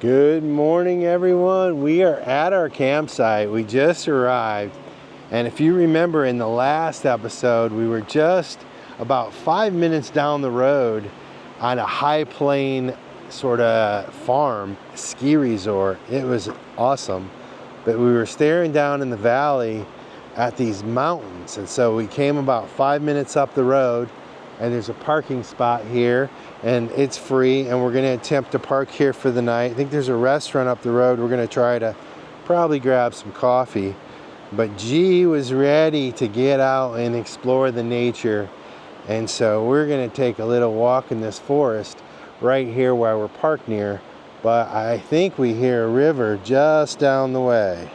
Good morning, everyone. We are at our campsite. We just arrived, and if you remember in the last episode, we were just about 5 minutes down the road on a high plain sort of farm, ski resort. It was awesome, but we were staring down in the valley at these mountains, and so we came about 5 minutes up the road, and there's a parking spot here, and it's free, and we're going to attempt to park here for the night. I think there's a restaurant up the road. We're going to try to probably grab some coffee, but G was ready to get out and explore the nature, and so we're going to take a little walk in this forest right here where we're parked near, but I think we hear a river just down the way.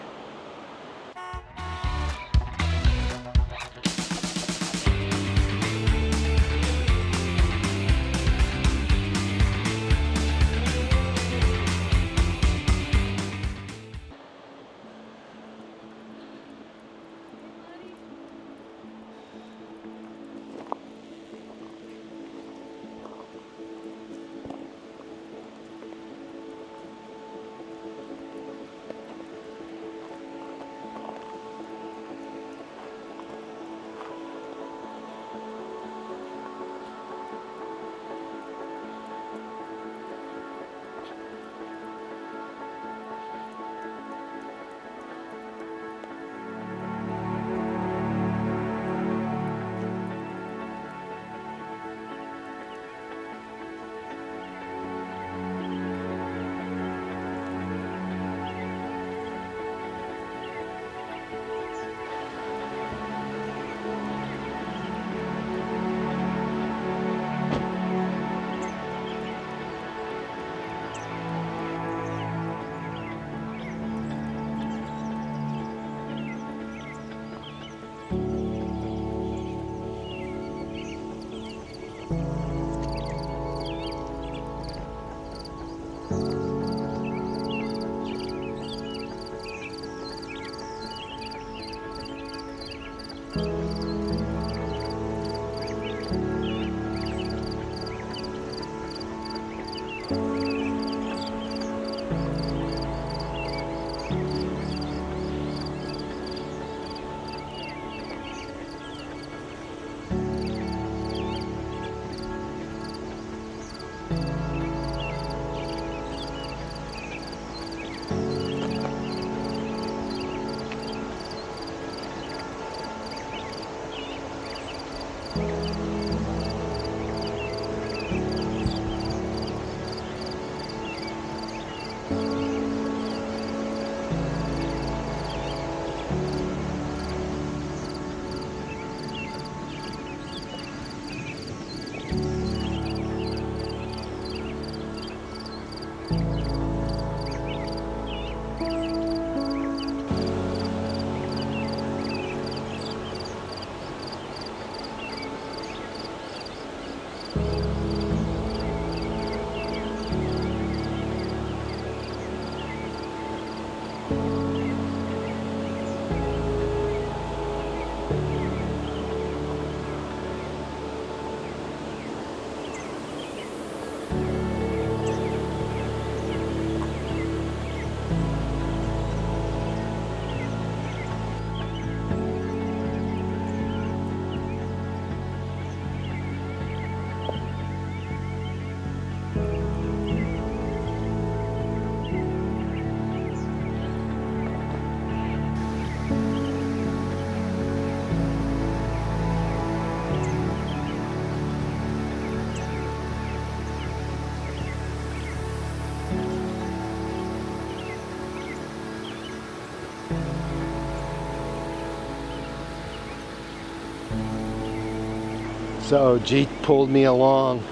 So G pulled me along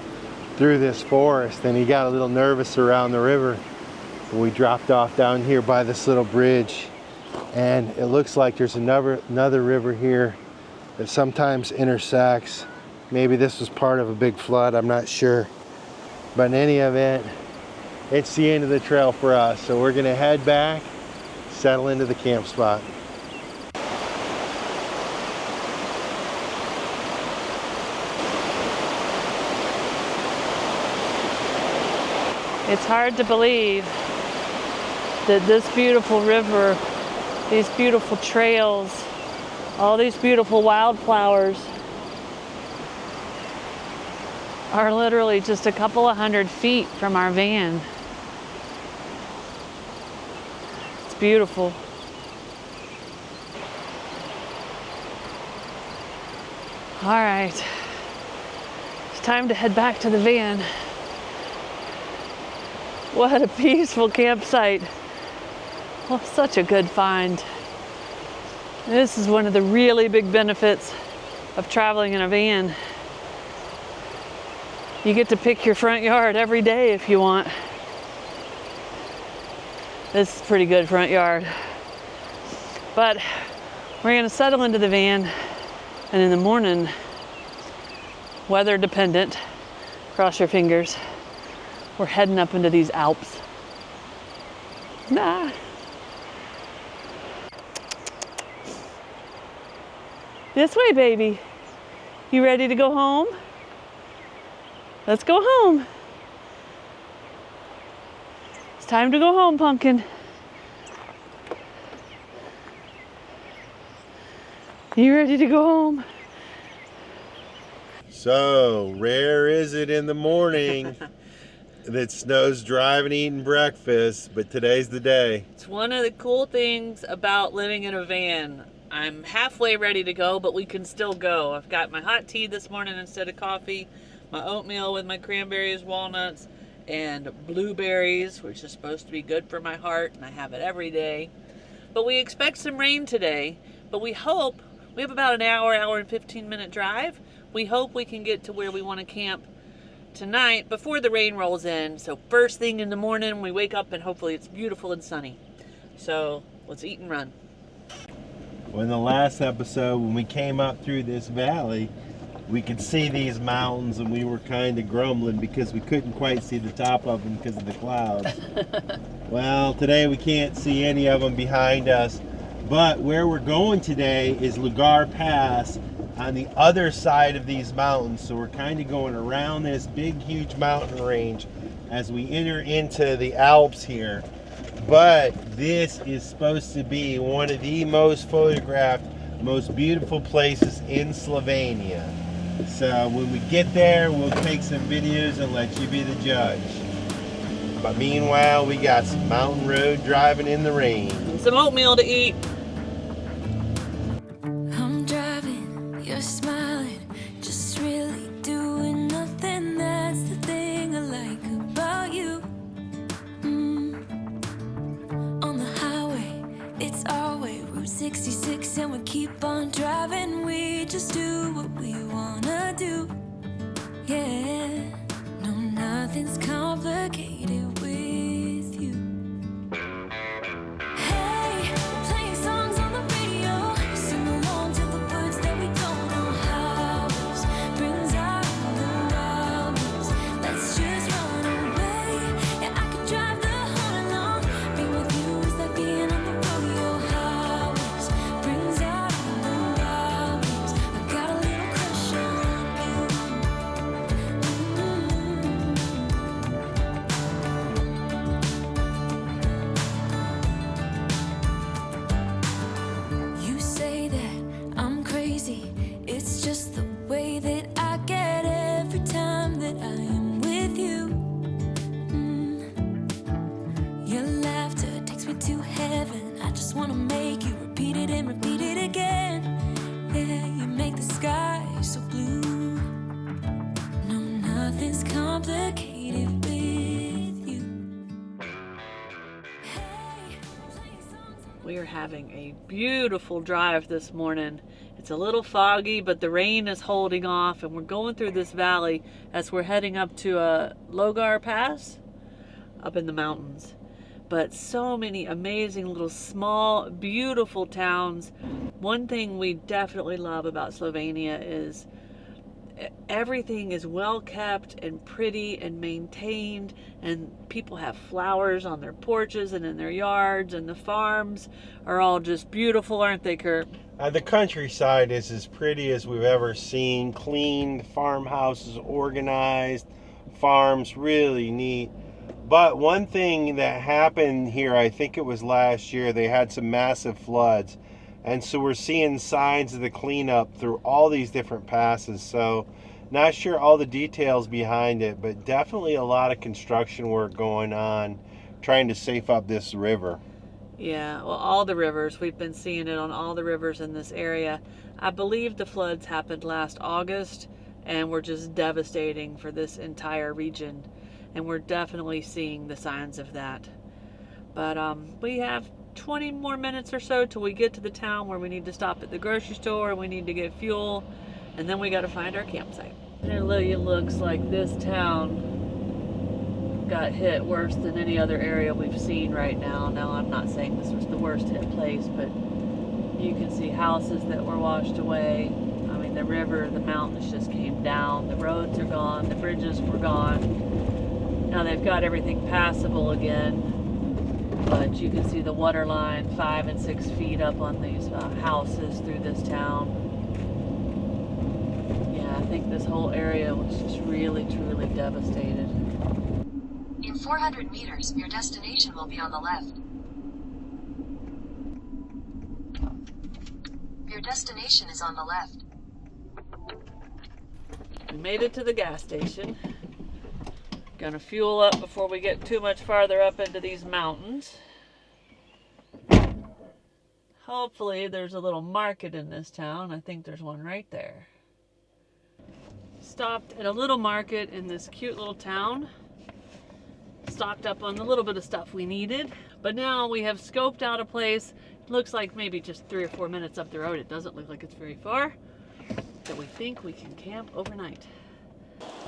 through this forest, and he got a little nervous around the river. We dropped off down here by this little bridge, and it looks like there's another river here that sometimes intersects. Maybe this was part of a big flood, I'm not sure. But in any event, it's the end of the trail for us. So we're gonna head back, settle into the camp spot. It's hard to believe that this beautiful river, these beautiful trails, all these beautiful wildflowers are literally just a couple of 100 feet from our van. It's beautiful. All right, it's time to head back to the van. What a peaceful campsite. Well, such a good find. This is one of the really big benefits of traveling in a van. You get to pick your front yard every day if you want. This is a pretty good front yard. But we're gonna settle into the van, and in the morning, weather dependent, cross your fingers, we're heading up into these Alps. Nah. This way, baby. You ready to go home? Let's go home. It's time to go home, pumpkin. You ready to go home? So, rare is it in the morning that Snow's driving, eating breakfast, but today's the day. It's one of the cool things about living in a van. I'm halfway ready to go, but we can still go. I've got my hot tea this morning instead of coffee, my oatmeal with my cranberries, walnuts, and blueberries, which is supposed to be good for my heart, and I have it every day. But we expect some rain today, but we hope, we have about an hour and 15-minute drive. We hope we can get to where we want to camp tonight before the rain rolls in. So first thing in the morning, we wake up and hopefully it's beautiful and sunny. So let's eat and run. Well, in the last episode, when we came up through this valley, we could see these mountains, and we were kind of grumbling because we couldn't quite see the top of them because of the clouds. Well, today we can't see any of them behind us, but where we're going today is Logar Pass on the other side of these mountains. So we're kind of going around this big, huge mountain range as we enter into the Alps here. But this is supposed to be one of the most photographed, most beautiful places in Slovenia. So when we get there, we'll take some videos and let you be the judge. But meanwhile, we got some mountain road driving in the rain. And some oatmeal to eat. I'm driving, you're smiling, just really doing nothing. That's the thing I like about you. On the highway, it's our way, Route 66, and we keep on driving. We just do what we wanna do. Yeah, no, nothing's complicated with you. Hey, playing songs on the radio, sing along to the words that we don't know how. Brings out the wildness, let's just run away. Yeah, I could drive the whole along, being with you is like being on the rodeo highways. Brings out the wildness, I got a little crush on you. You say that I'm crazy, it's just the way that I get every time that I am with you. Your laughter takes me to heaven, I just wanna make you repeat it and repeat it again. Yeah, you make the sky so blue. No, nothing's complicated with you. Hey, playing songs on We are having a beautiful drive this morning. It's a little foggy, but the rain is holding off, and we're going through this valley as we're heading up to a Logar Pass up in the mountains. But so many amazing little small, beautiful towns. One thing we definitely love about Slovenia is everything is well kept and pretty and maintained, and people have flowers on their porches and in their yards, and the farms are all just beautiful, aren't they, Curt? The countryside is as pretty as we've ever seen. Clean, farmhouses organized, farms really neat. But one thing that happened here, I think it was last year, they had some massive floods. And so we're seeing signs of the cleanup through all these different passes. So not sure all the details behind it, but definitely a lot of construction work going on trying to safe up this river. Yeah, well, all the rivers. We've been seeing it on all the rivers in this area. I believe the floods happened last August and were just devastating for this entire region. And we're definitely seeing the signs of that. But we have 20 more minutes or so till we get to the town where we need to stop at the grocery store, we need to get fuel, and then we got to find our campsite. And it looks like this town got hit worse than any other area we've seen right now. Now, I'm not saying this was the worst hit place, but you can see houses that were washed away. I mean, the river, the mountains just came down, the roads are gone, the bridges were gone. Now they've got everything passable again, but you can see the water line 5 and 6 feet up on these houses through this town. Yeah, I think this whole area was just really, truly devastated. In 400 meters, your destination will be on the left. Your destination is on the left. We made it to the gas station. Gonna fuel up before we get too much farther up into these mountains. Hopefully there's a little market in this town. I think there's one right there. Stopped at a little market in this cute little town. Stocked up on the little bit of stuff we needed. But now we have scoped out a place. It looks like maybe just 3 or 4 minutes up the road. It doesn't look like it's very far. That we think we can camp overnight.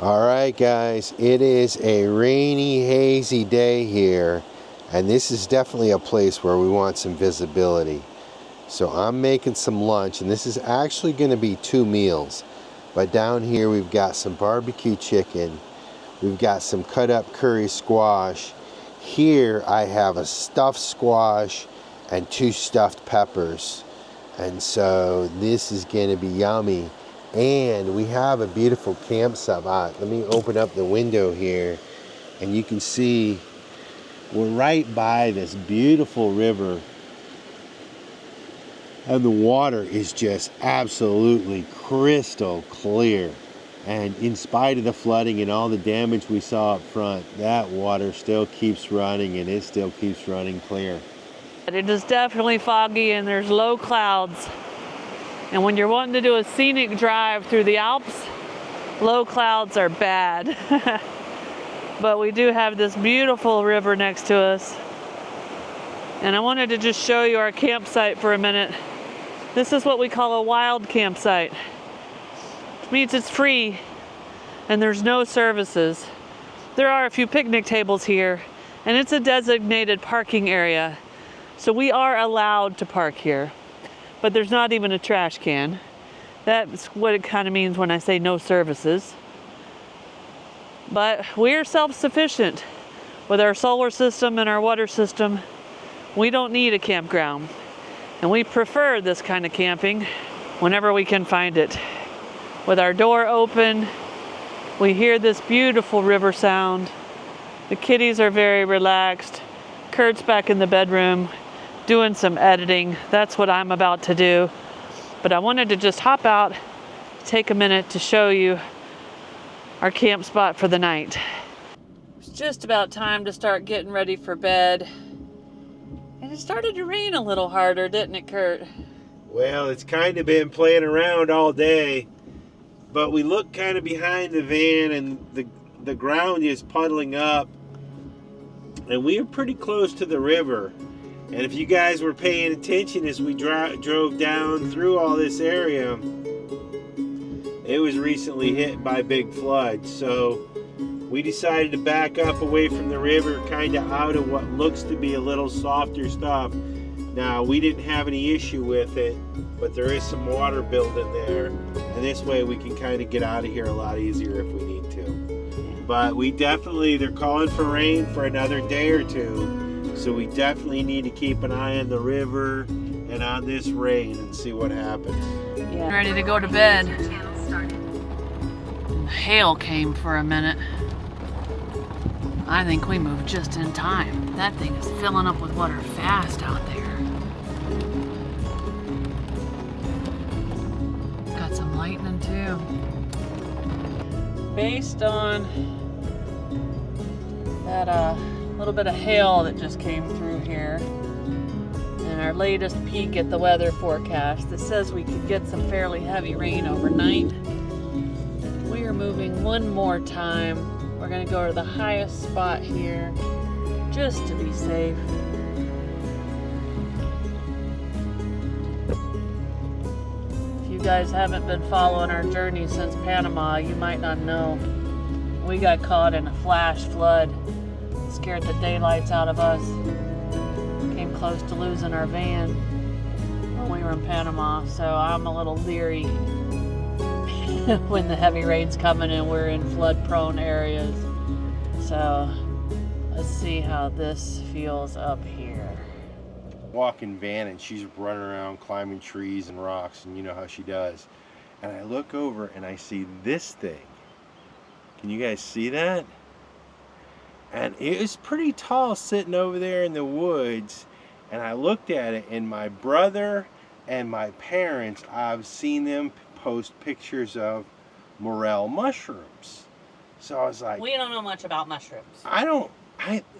All right, guys, it is a rainy, hazy day here, and this is definitely a place where we want some visibility. So I'm making some lunch, and this is actually going to be 2 meals. But down here we've got some barbecue chicken, we've got some cut up curry squash. Here I have a stuffed squash and 2 stuffed peppers. And so this is going to be yummy. And we have a beautiful campsite. Let me open up the window here, and you can see we're right by this beautiful river, and the water is just absolutely crystal clear. And in spite of the flooding and all the damage we saw up front, that water still keeps running, and it still keeps running clear. It is definitely foggy and there's low clouds. And when you're wanting to do a scenic drive through the Alps, low clouds are bad. But we do have this beautiful river next to us. And I wanted to just show you our campsite for a minute. This is what we call a wild campsite, which means it's free and there's no services. There are a few picnic tables here, and it's a designated parking area. So we are allowed to park here. But there's not even a trash can. That's what it kind of means when I say no services. But we're self-sufficient with our solar system and our water system. We don't need a campground. And we prefer this kind of camping whenever we can find it. With our door open, we hear this beautiful river sound. The kitties are very relaxed. Curt's back in the bedroom doing some editing. That's what I'm about to do. But I wanted to just hop out, take a minute to show you our camp spot for the night. It's just about time to start getting ready for bed. And it started to rain a little harder, didn't it, Curt? Well, it's kind of been playing around all day, but we look kind of behind the van, and the ground is puddling up, and we are pretty close to the river. And if you guys were paying attention as we drove down through all this area, it was recently hit by big floods. So we decided to back up away from the river, kind of out of what looks to be a little softer stuff. Now, we didn't have any issue with it, but there is some water building there. And this way we can kind of get out of here a lot easier if we need to. But they're calling for rain for another day or 2. So we definitely need to keep an eye on the river and on this rain and see what happens. Yeah. Ready to go to bed. Hail came for a minute. I think we moved just in time. That thing is filling up with water fast out there. Got some lightning too. Based on that little bit of hail that just came through here and our latest peek at the weather forecast that says we could get some fairly heavy rain overnight, we are moving one more time. We're going to go to the highest spot here just to be safe. If you guys haven't been following our journey since Panama, you might not know. We got caught in a flash flood. It scared the daylights out of us. Came close to losing our van when we were in Panama, so I'm a little leery when the heavy rain's coming and we're in flood-prone areas. So let's see how this feels up here. Walking van and she's running around climbing trees and rocks, and you know how she does. And I look over and I see this thing. Can you guys see that? And it was pretty tall sitting over there in the woods. And I looked at it, and my brother and my parents, I've seen them post pictures of morel mushrooms. So I was like, We don't know much about mushrooms.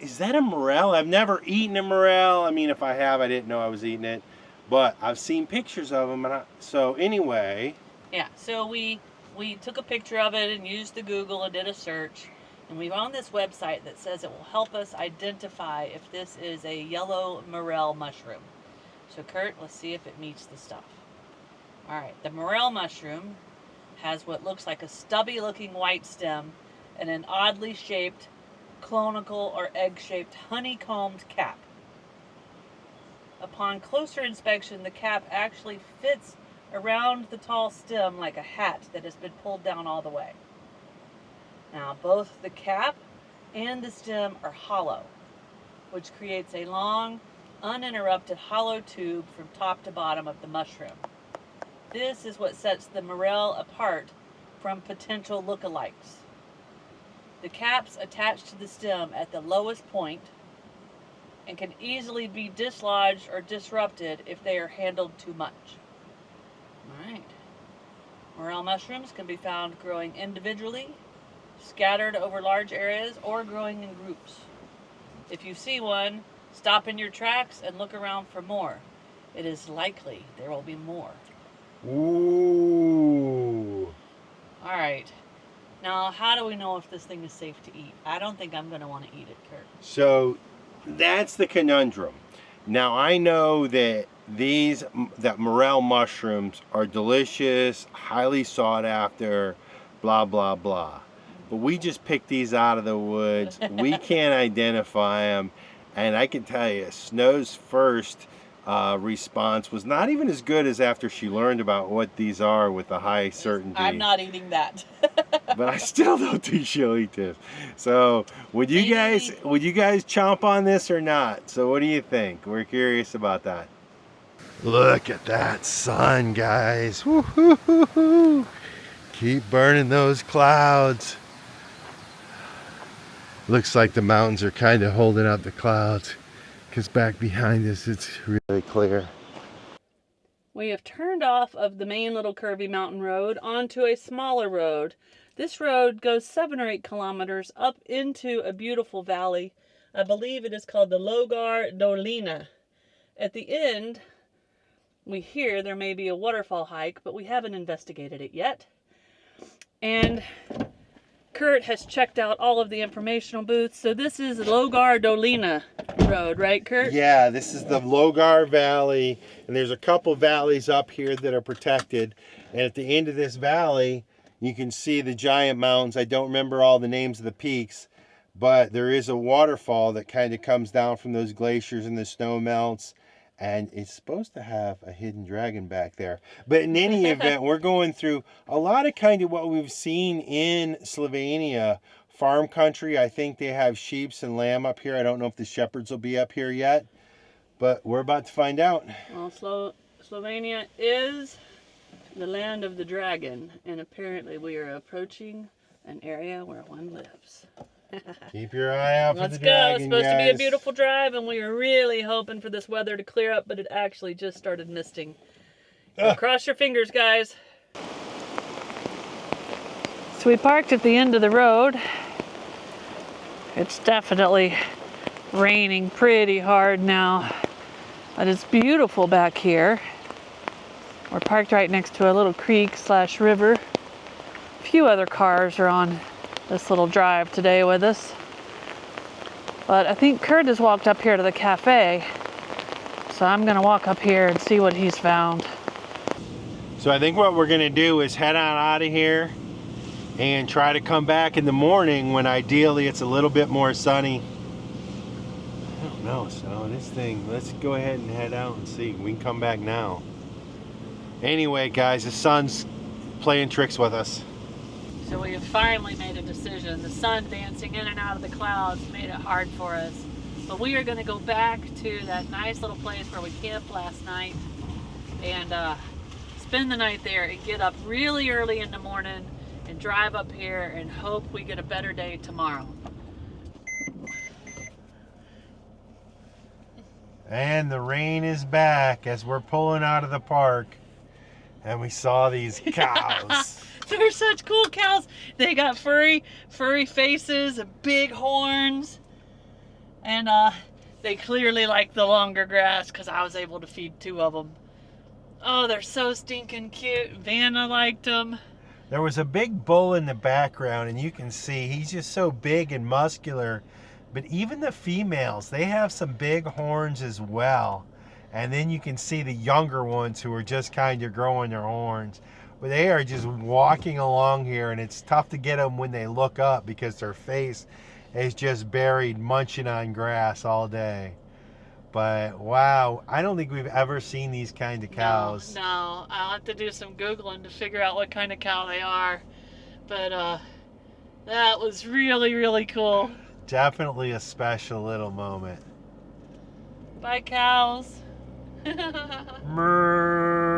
is that a morel? I've never eaten a morel. I mean, if I have, I didn't know I was eating it. But I've seen pictures of them. So anyway. Yeah, so we took a picture of it and used the Google and did a search. And we found this website that says it will help us identify if this is a yellow morel mushroom. So Curt, let's see if it meets the stuff. All right, the morel mushroom has what looks like a stubby looking white stem and an oddly shaped conical or egg-shaped honeycombed cap. Upon closer inspection, the cap actually fits around the tall stem like a hat that has been pulled down all the way. Now, both the cap and the stem are hollow, which creates a long, uninterrupted hollow tube from top to bottom of the mushroom. This is what sets the morel apart from potential lookalikes. The caps attach to the stem at the lowest point and can easily be dislodged or disrupted if they are handled too much. All right. Morel mushrooms can be found growing individually, scattered over large areas, or growing in groups. If you see one, stop in your tracks and look around for more. It is likely there will be more. Ooh. All right. Now, how do we know if this thing is safe to eat? I don't think I'm going to want to eat it, Curt. So that's the conundrum. Now I know that that morel mushrooms are delicious, highly sought after, blah, blah, blah. But we just picked these out of the woods. We can't identify them. And I can tell you, Snow's first response was not even as good as after she learned about what these are with a high certainty. I'm not eating that. But I still don't think she'll eat this. So would you guys chomp on this or not? So what do you think? We're curious about that. Look at that sun, guys. Woo-hoo-hoo-hoo. Keep burning those clouds. Looks like the mountains are kind of holding up the clouds, because back behind us it's really clear. We have turned off of the main little curvy mountain road onto a smaller road. This road goes 7 or 8 kilometers up into a beautiful valley. I believe it is called the Logar Valley. At the end, we hear there may be a waterfall hike, but we haven't investigated it yet. And Curt has checked out all of the informational booths. So this is Logar Valley road, right, Curt? Yeah, this is the Logar Valley, and there's a couple valleys up here that are protected. And at the end of this valley, you can see the giant mountains. I don't remember all the names of the peaks, but there is a waterfall that kind of comes down from those glaciers and the snow melts. And it's supposed to have a hidden dragon back there. But in any event, we're going through a lot of kind of what we've seen in Slovenia. Farm country. I think they have sheep and lamb up here. I don't know if the shepherds will be up here yet. But we're about to find out. Well, Slovenia is the land of the dragon. And apparently we are approaching an area where one lives. Keep your eye out for Let's the go. dragon, It's supposed to be a guys. beautiful drive, and we were really hoping for this weather to clear up, but it actually just started misting. So cross your fingers, guys. So we parked at the end of the road. It's definitely raining pretty hard now, but it's beautiful back here. We're parked right next to a little creek / river. A few other cars are on this little drive today with us. But I think Curt has walked up here to the cafe, so I'm gonna walk up here and see what he's found. So I think what we're gonna do is head on out of here and try to come back in the morning when ideally it's a little bit more sunny. I don't know, so this thing, let's go ahead and head out and see. We can come back now. Anyway, guys, the sun's playing tricks with us. So we have finally made a decision. The sun dancing in and out of the clouds made it hard for us. But we are gonna go back to that nice little place where we camped last night and spend the night there and get up really early in the morning and drive up here and hope we get a better day tomorrow. And the rain is back as we're pulling out of the park and we saw these cows. They're such cool cows. They got furry faces and big horns. And they clearly like the longer grass because I was able to feed 2 of them. Oh, they're so stinking cute. Vanna liked them. There was a big bull in the background and you can see he's just so big and muscular. But even the females, they have some big horns as well. And then you can see the younger ones who are just kind of growing their horns. But they are just walking along here and it's tough to get them when they look up because their face is just buried munching on grass all day. But wow, I don't think we've ever seen these kind of cows. No, I'll have to do some Googling to figure out what kind of cow they are. But that was really, really cool. Definitely a special little moment. Bye, cows. Moo.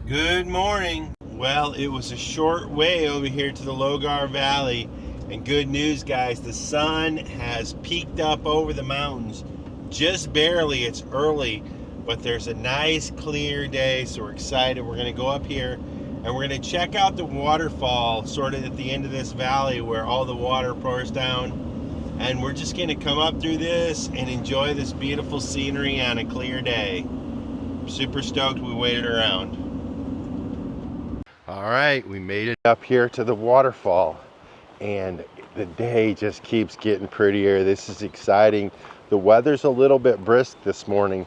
Good morning. Well, it was a short way over here to the Logar Valley. And good news, guys, the sun has peaked up over the mountains. Just barely, it's early, but there's a nice clear day, so we're excited. We're gonna go up here and we're gonna check out the waterfall sort of at the end of this valley where all the water pours down. And we're just gonna come up through this and enjoy this beautiful scenery on a clear day. Super stoked we waited around. All right, we made it up here to the waterfall and the day just keeps getting prettier. This is exciting. The weather's a little bit brisk this morning.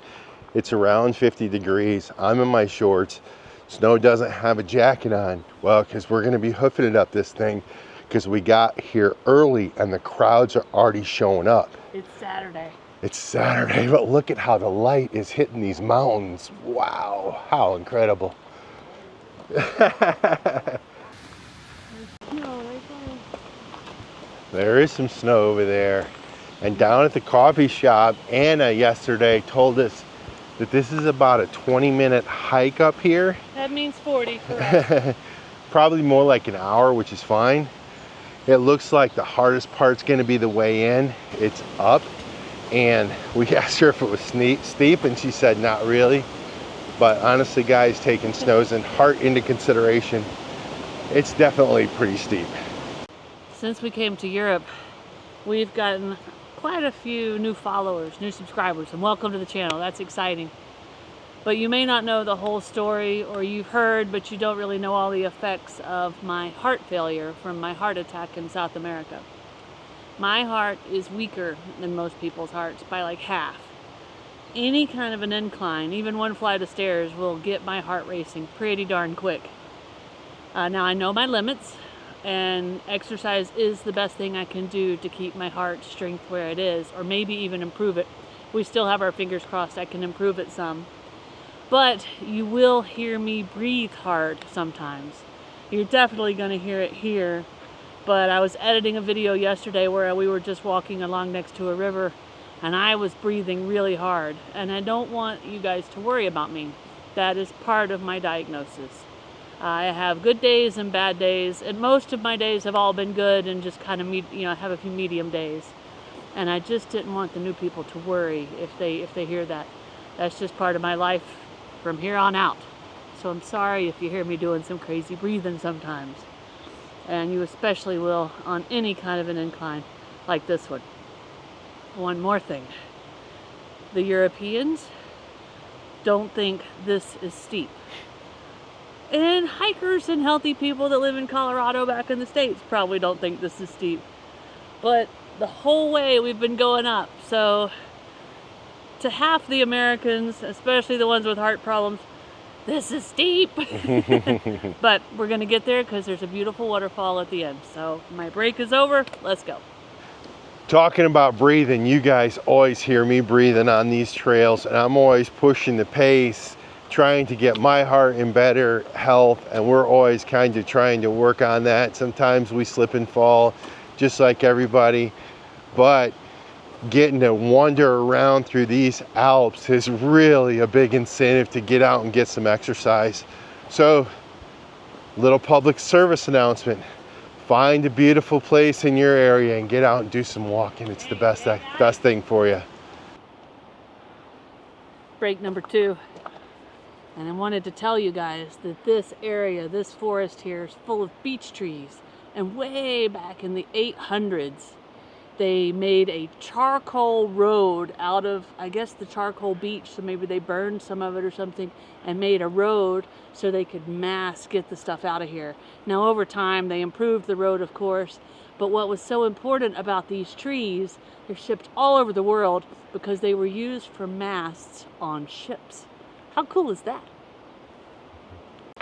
It's around 50 degrees. I'm in my shorts. Snow doesn't have a jacket on. Well, because we're gonna be hoofing it up this thing because we got here early and the crowds are already showing up. It's Saturday. It's Saturday, but look at how the light is hitting these mountains. Wow, how incredible. There is some snow over there. And down at the coffee shop, Anna yesterday told us that this is about a 20-minute hike up here. That means 40 for us. Probably more like an hour, which is fine. It looks like the hardest part's gonna be the way in. It's up. And we asked her if it was steep and she said not really. But honestly, guys, taking snows and heart into consideration, it's definitely pretty steep. Since we came to Europe, we've gotten quite a few new followers, new subscribers, and welcome to the channel. That's exciting. But you may not know the whole story, or you've heard, but you don't really know all the effects of my heart failure from my heart attack in South America. My heart is weaker than most people's hearts by like half. Any kind of an incline, even one flight of stairs, will get my heart racing pretty darn quick. Now I know my limits, and exercise is the best thing I can do to keep my heart strength where it is, or maybe even improve it. We still have our fingers crossed I can improve it some. But you will hear me breathe hard sometimes. You're definitely going to hear it here. But I was editing a video yesterday where we were just walking along next to a river and I was breathing really hard. And I don't want you guys to worry about me. That is part of my diagnosis. I have good days and bad days, and most of my days have all been good and just kind of have a few medium days. And I just didn't want the new people to worry if they hear that. That's just part of my life from here on out. So I'm sorry if you hear me doing some crazy breathing sometimes. And you especially will on any kind of an incline like this one. One more thing. The Europeans don't think this is steep. And hikers and healthy people that live in Colorado back in the States probably don't think this is steep. But the whole way we've been going up. So to half the Americans, especially the ones with heart problems, this is steep. But we're gonna get there because there's a beautiful waterfall at the end. So my break is over, let's go. Talking about breathing, you guys always hear me breathing on these trails, and I'm always pushing the pace, trying to get my heart in better health, and we're always kind of trying to work on that. Sometimes we slip and fall just like everybody, but getting to wander around through these Alps is really a big incentive to get out and get some exercise. So, little public service announcement. Find a beautiful place in your area and get out and do some walking. It's the best thing for you. Break number 2. And I wanted to tell you guys that this area, this forest here, is full of beech trees. And way back in the 800s, they made a charcoal road out of, I guess, the charcoal beech. So maybe they burned some of it or something and made a road so they could get the stuff out of here. Now over time, they improved the road, of course. But what was so important about these trees, they're shipped all over the world because they were used for masts on ships. How cool is that?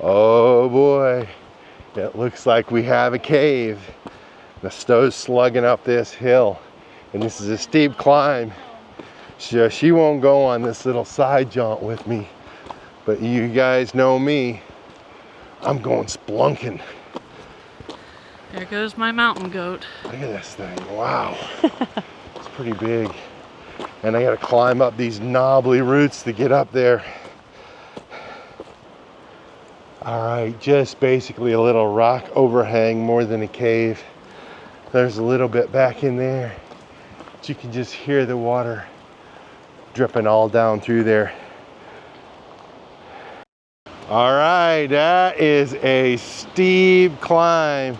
Oh boy, it looks like we have a cave. The snow's slugging up this hill, and this is a steep climb. So she won't go on this little side jaunt with me, but you guys know me, I'm going splunking. There goes my mountain goat. Look at this thing, wow. It's pretty big. And I gotta climb up these knobbly roots to get up there. All right, just basically a little rock overhang more than a cave. There's a little bit back in there, but you can just hear the water dripping all down through there. All right, that is a steep climb,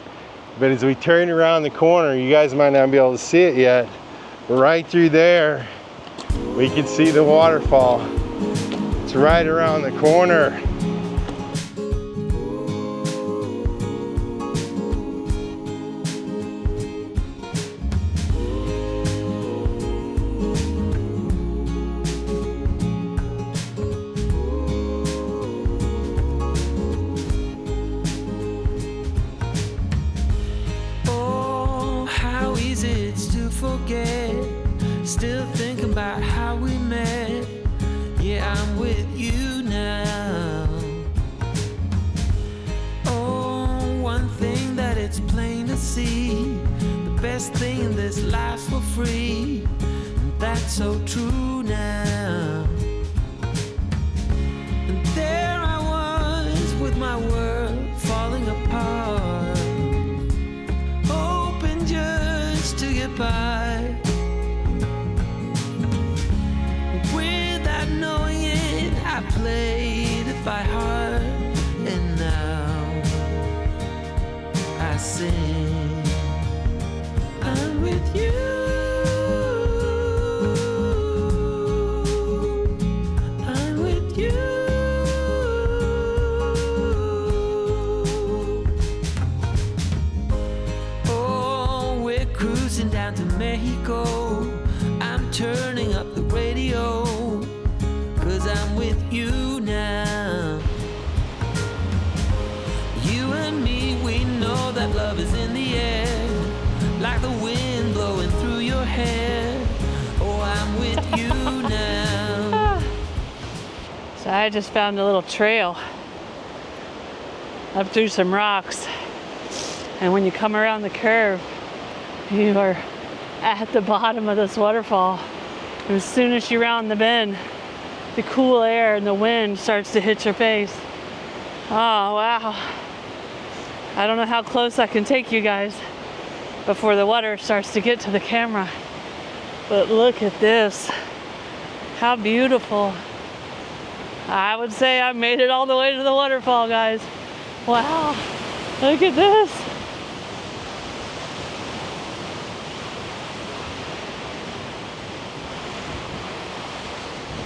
but as we turn around the corner, you guys might not be able to see it yet, but right through there, we can see the waterfall. It's right around the corner. Forget, still thinking about how we met. Yeah, I'm with you now. Oh, one thing that it's plain to see, the best thing in this life's for free, and that's so true now. And there I was with my world falling apart, hoping just to get by. Without knowing it, I played it by heart, and now I sing, I'm with you, I'm with you. Oh, we're cruising down to Mexico. I'm turning up the radio, 'cause I'm with you now. You and me, we know that love is in the air, like the wind blowing through your hair. Oh, I'm with you now. So I just found a little trail up through some rocks. And when you come around the curve, you are at the bottom of this waterfall. And as soon as you round the bend, the cool air and the wind starts to hit your face. Oh, wow. I don't know how close I can take you guys before the water starts to get to the camera. But look at this. How beautiful. I would say I made it all the way to the waterfall, guys. Wow. Look at this.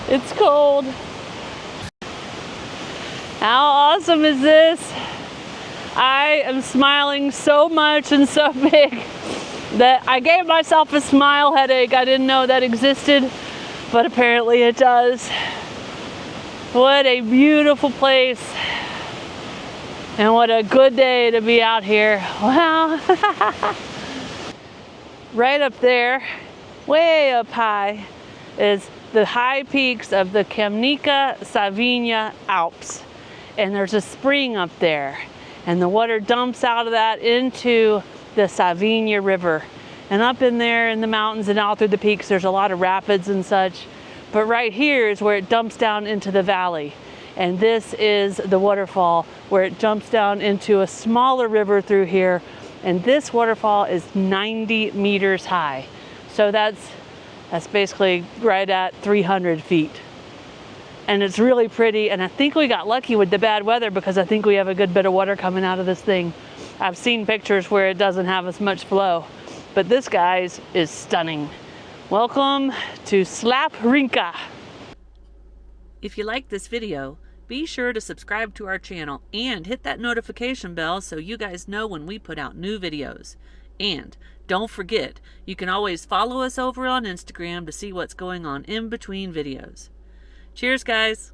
It's cold. How awesome is this? I am smiling so much and so big that I gave myself a smile headache. I didn't know that existed, but apparently it does. What a beautiful place. And what a good day to be out here. Wow. Right up there, way up high, is the high peaks of the Slovenia Alps. And there's a spring up there. And the water dumps out of that into the Slovenia River. And up in there in the mountains and out through the peaks, there's a lot of rapids and such. But right here is where it dumps down into the valley. And this is the waterfall where it jumps down into a smaller river through here. And this waterfall is 90 meters high. So that's basically right at 300 feet. And it's really pretty, and I think we got lucky with the bad weather because I think we have a good bit of water coming out of this thing. I've seen pictures where it doesn't have as much flow, but this, guys, is stunning. Welcome to Rinka. If you like this video, be sure to subscribe to our channel and hit that notification bell so you guys know when we put out new videos. And don't forget, you can always follow us over on Instagram to see what's going on in between videos. Cheers, guys!